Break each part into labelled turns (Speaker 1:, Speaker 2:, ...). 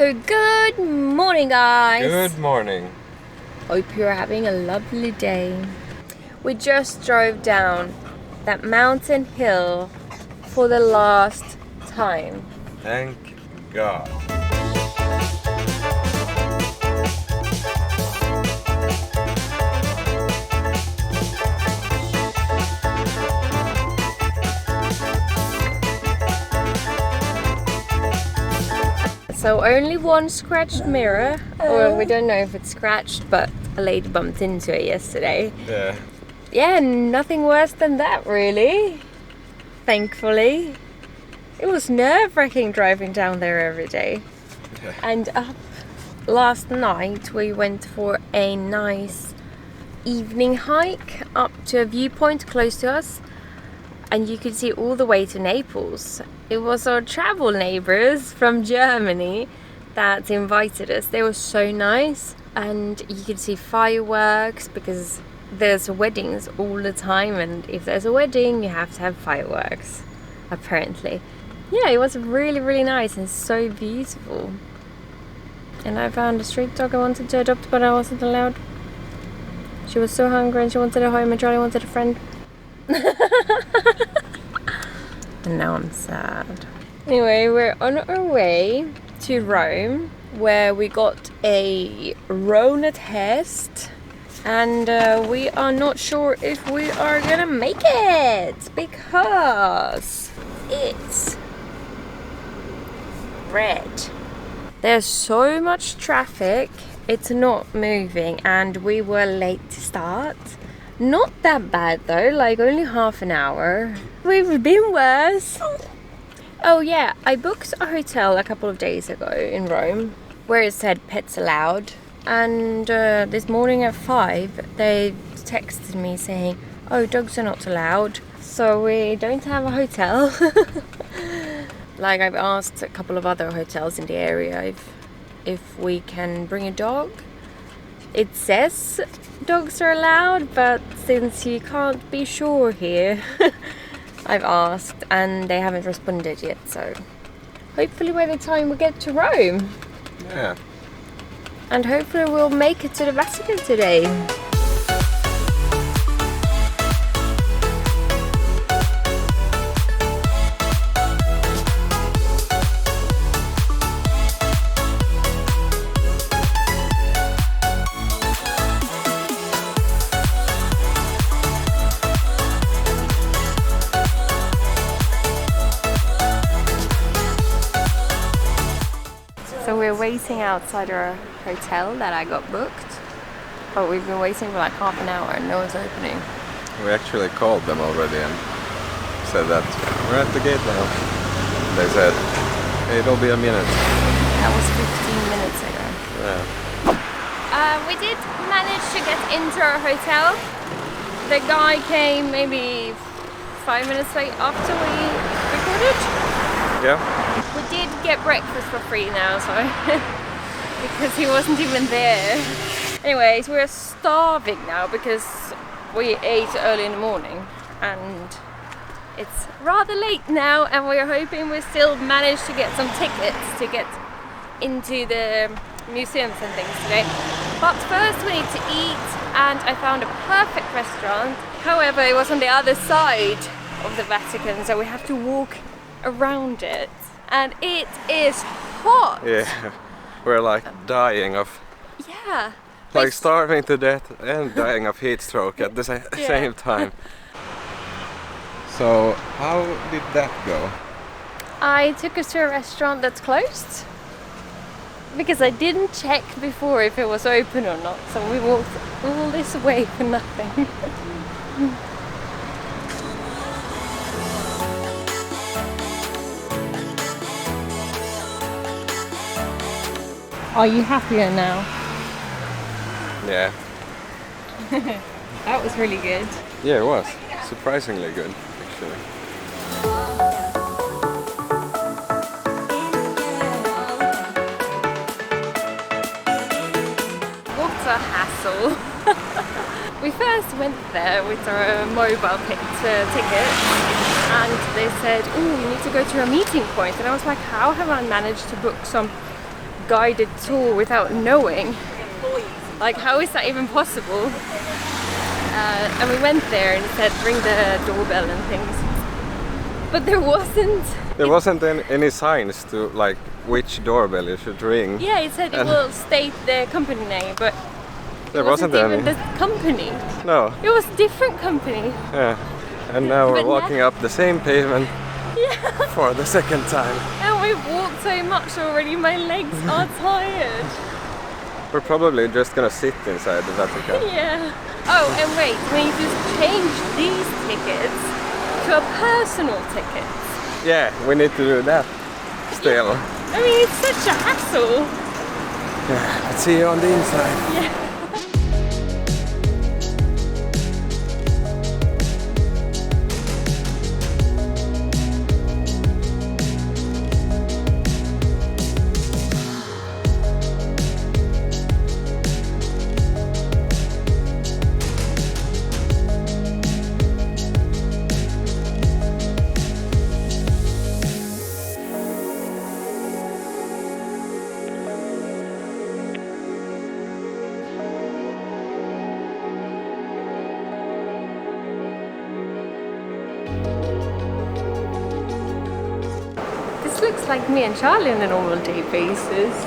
Speaker 1: So good morning, guys.
Speaker 2: Good morning.
Speaker 1: Hope you're having a lovely day. We just drove down that mountain hill for the last time.
Speaker 2: Thank God.
Speaker 1: So only one scratched mirror, or we don't know if it's scratched, but a lady bumped into it yesterday.
Speaker 2: Yeah.
Speaker 1: Yeah, nothing worse than that really, thankfully. It was nerve-wracking driving down there every day.
Speaker 2: Yeah.
Speaker 1: And last night we went for a nice evening hike up to a viewpoint close to us, and you could see all the way to Naples. It was our travel neighbors from Germany that invited us. They were so nice, and you could see fireworks because there's weddings all the time, and if there's a wedding you have to have fireworks, apparently. Yeah, it was really, really nice and so beautiful. And I found a street dog I wanted to adopt, but I wasn't allowed. She was so hungry and she wanted a home, and Charlie wanted a friend. And now I'm sad. Anyway, we're on our way to Rome, where we got a Rona test, and we are not sure if we are gonna make it because it's red. There's so much traffic, it's not moving, and we were late to start. Not that bad though, like only half an hour. We've been worse. Oh yeah, I booked a hotel a couple of days ago in Rome where it said pets allowed, and this morning at 5 they texted me saying, oh, dogs are not allowed, so we don't have a hotel. Like, I've asked a couple of other hotels in the area if we can bring a dog. It says dogs are allowed, but since you can't be sure here, I've asked and they haven't responded yet, so hopefully by the time we get to Rome.
Speaker 2: Yeah.
Speaker 1: And hopefully we'll make it to the Vatican today. So we're waiting outside our hotel that I got booked, but we've been waiting for like half an hour and no one's opening.
Speaker 2: We actually called them already and said that we're at the gate now. They said, hey, it'll be a minute.
Speaker 1: That was 15 minutes ago.
Speaker 2: Yeah.
Speaker 1: We did manage to get into our hotel. The guy came maybe 5 minutes late after we recorded.
Speaker 2: Yeah.
Speaker 1: We did get breakfast for free now, so because he wasn't even there. Anyways, we're starving now because we ate early in the morning and it's rather late now, and we're hoping we still manage to get some tickets to get into the museums and things today. But first we need to eat, and I found a perfect restaurant. However, it was on the other side of the Vatican, so we have to walk around it. And it is hot.
Speaker 2: Yeah. We're like dying of,
Speaker 1: Yeah.
Speaker 2: like starving to death and dying of heat stroke at the same time. So how did that go?
Speaker 1: I took us to a restaurant that's closed because I didn't check before if it was open or not, so we walked all this way for nothing. Are you happier now?
Speaker 2: Yeah.
Speaker 1: That was really good.
Speaker 2: Yeah, it was. Surprisingly good, actually.
Speaker 1: What a hassle. We first went there with our mobile ticket, and they said, oh, you need to go to a meeting point. And I was like, how have I managed to book some guided tour without knowing. Like, how is that even possible? And we went there and it said ring the doorbell and things. But there wasn't.
Speaker 2: There wasn't any signs to like which doorbell you should ring.
Speaker 1: Yeah, it said it will state the company name, but
Speaker 2: There
Speaker 1: it wasn't even
Speaker 2: any.
Speaker 1: the company.
Speaker 2: No.
Speaker 1: It was a different company.
Speaker 2: Yeah. And now we're
Speaker 1: But
Speaker 2: walking up the same pavement
Speaker 1: Yeah.
Speaker 2: for the second time.
Speaker 1: And we've walked so much already, my legs are tired.
Speaker 2: We're probably just gonna sit inside the Vatican.
Speaker 1: Yeah. Oh, and wait, we need to change these tickets to a personal ticket.
Speaker 2: Yeah, we need to do that still.
Speaker 1: I mean, it's such a hassle.
Speaker 2: Yeah, let's see you on the inside.
Speaker 1: Yeah. This looks like me and Charlie on a normal day basis.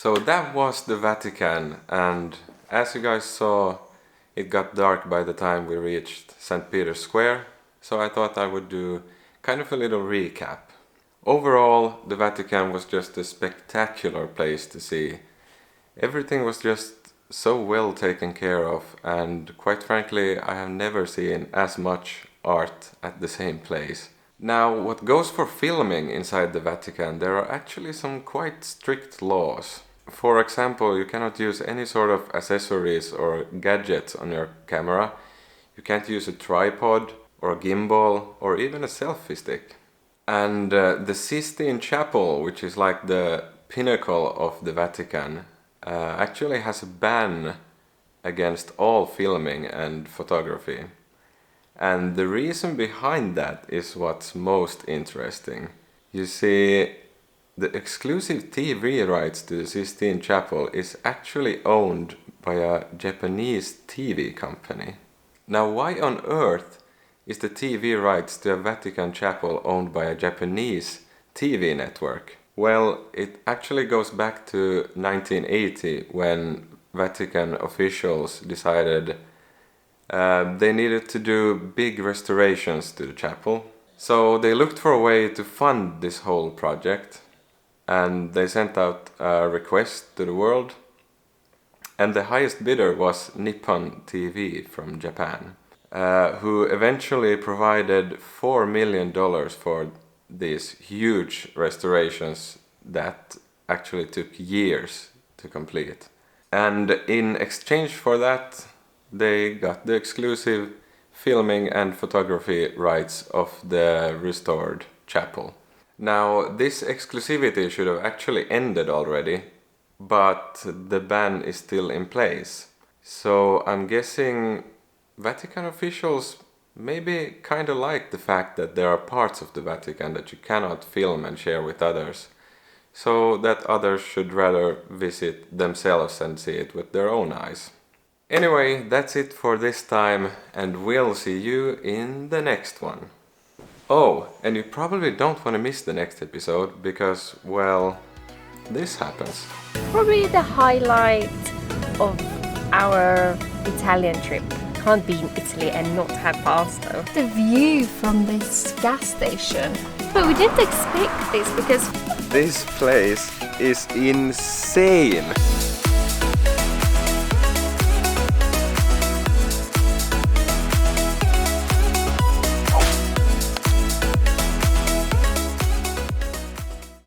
Speaker 2: So that was the Vatican, and as you guys saw, it got dark by the time we reached St. Peter's Square, so I thought I would do kind of a little recap. Overall, the Vatican was just a spectacular place to see. Everything was just so well taken care of, and quite frankly, I have never seen as much art at the same place. Now, what goes for filming inside the Vatican, there are actually some quite strict laws. For example, you cannot use any sort of accessories or gadgets on your camera. You can't use a tripod or a gimbal or even a selfie stick. And the Sistine Chapel, which is like the pinnacle of the Vatican, actually has a ban against all filming and photography. And the reason behind that is what's most interesting. You see, the exclusive TV rights to the Sistine Chapel is actually owned by a Japanese TV company. Now, why on earth is the TV rights to a Vatican Chapel owned by a Japanese TV network? Well, it actually goes back to 1980 when Vatican officials decided they needed to do big restorations to the chapel. So they looked for a way to fund this whole project, and they sent out a request to the world, and the highest bidder was Nippon TV from Japan, who eventually provided $4 million for these huge restorations that actually took years to complete. And in exchange for that, they got the exclusive filming and photography rights of the restored chapel. Now, this exclusivity should have actually ended already, but the ban is still in place. So I'm guessing Vatican officials maybe kind of like the fact that there are parts of the Vatican that you cannot film and share with others, so that others should rather visit themselves and see it with their own eyes. Anyway, that's it for this time, and we'll see you in the next one. Oh, and you probably don't want to miss the next episode, because, well, this happens.
Speaker 1: Probably the highlight of our Italian trip. Can't be in Italy and not have pasta. The view from this gas station. But we didn't expect this because
Speaker 2: This place is insane!